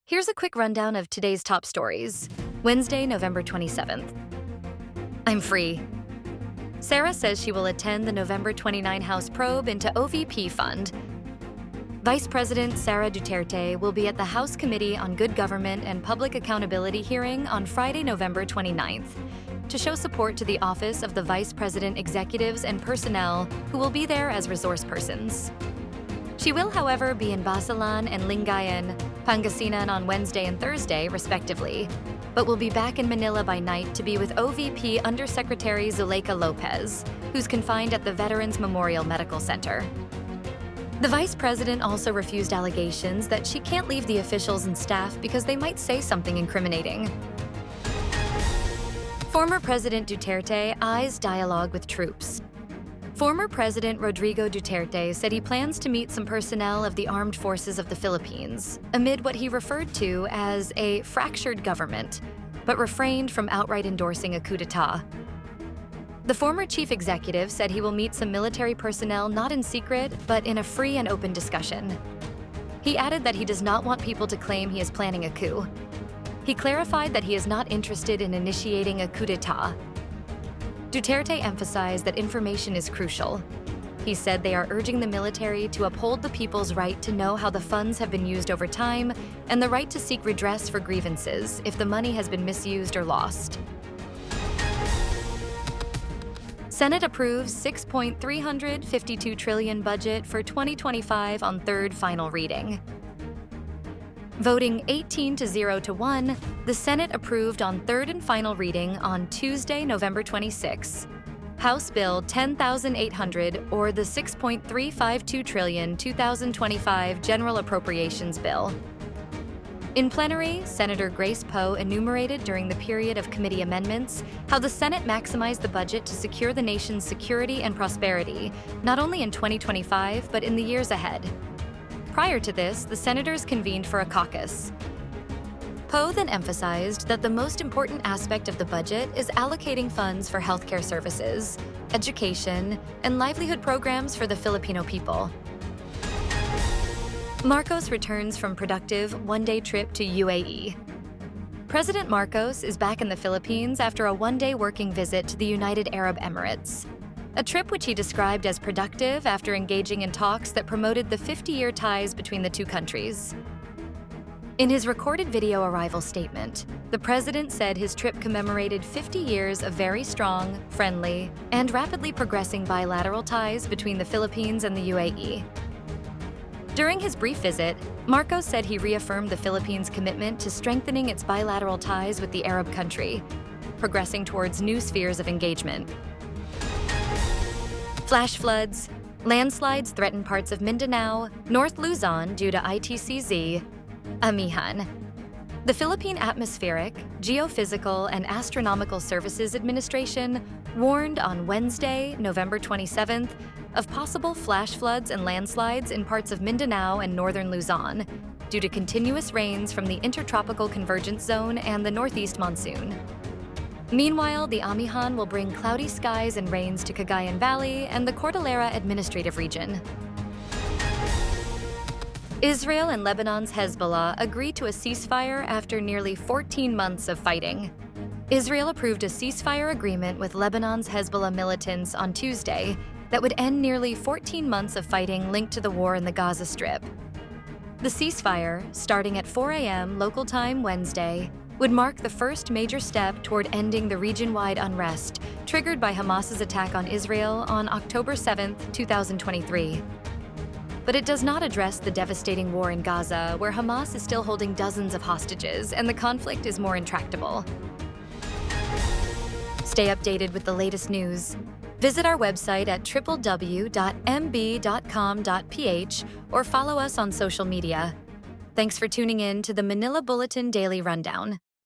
Here's a quick rundown of today's top stories. Wednesday, November 27th. I'm free. Sara says she will attend the November 29 House probe into OVP fund. Vice President Sara Duterte will be at the House Committee on Good Government and Public Accountability hearing on Friday, November 29th, to show support to the Office of the Vice President executives and personnel who will be there as resource persons. She will, however, be in Basilan and Lingayen, Pangasinan on Wednesday and Thursday, respectively, but will be back in Manila by night to be with OVP Undersecretary Zuleika Lopez, who's confined at the Veterans Memorial Medical Center. The Vice President also refused allegations that she can't leave the officials and staff because they might say something incriminating. Former President Duterte eyes dialogue with troops. Former President Rodrigo Duterte said he plans to meet some personnel of the armed forces of the Philippines amid what he referred to as a fractured government, but refrained from outright endorsing a coup d'etat. The former chief executive said he will meet some military personnel not in secret, but in a free and open discussion. He added that he does not want people to claim he is planning a coup. He clarified that he is not interested in initiating a coup d'etat. Duterte emphasized that information is crucial. He said they are urging the military to uphold the people's right to know how the funds have been used over time and the right to seek redress for grievances if the money has been misused or lost. Senate approves $6.352 trillion budget for 2025 on third final reading. Voting 18-0 to 1, the Senate approved on third and final reading on Tuesday, November 26. House Bill 10,800, or the $6.352 trillion 2025 General Appropriations Bill. In plenary, Senator Grace Poe enumerated during the period of committee amendments how the Senate maximized the budget to secure the nation's security and prosperity, not only in 2025, but in the years ahead. Prior to this, the senators convened for a caucus. Poe then emphasized that the most important aspect of the budget is allocating funds for healthcare services, education, and livelihood programs for the Filipino people. Marcos returns from productive one-day trip to UAE. President Marcos is back in the Philippines after a one-day working visit to the United Arab Emirates, a trip which he described as productive after engaging in talks that promoted the 50-year ties between the two countries. In his recorded video arrival statement, the president said his trip commemorated 50 years of very strong, friendly, and rapidly progressing bilateral ties between the Philippines and the UAE. During his brief visit, Marcos said he reaffirmed the Philippines' commitment to strengthening its bilateral ties with the Arab country, progressing towards new spheres of engagement. Flash floods, landslides threaten parts of Mindanao, North Luzon due to ITCZ, amihan. The Philippine Atmospheric, Geophysical, and Astronomical Services Administration warned on Wednesday, November 27th, of possible flash floods and landslides in parts of Mindanao and northern Luzon due to continuous rains from the Intertropical Convergence Zone and the Northeast Monsoon. Meanwhile, the amihan will bring cloudy skies and rains to Cagayan Valley and the Cordillera Administrative Region. Israel and Lebanon's Hezbollah agreed to a ceasefire after nearly 14 months of fighting. Israel approved a ceasefire agreement with Lebanon's Hezbollah militants on Tuesday that would end nearly 14 months of fighting linked to the war in the Gaza Strip. The ceasefire, starting at 4 a.m. local time Wednesday, would mark the first major step toward ending the region-wide unrest triggered by Hamas's attack on Israel on October 7, 2023. But it does not address the devastating war in Gaza, where Hamas is still holding dozens of hostages and the conflict is more intractable. Stay updated with the latest news. Visit our website at www.mb.com.ph or follow us on social media. Thanks for tuning in to the Manila Bulletin Daily Rundown.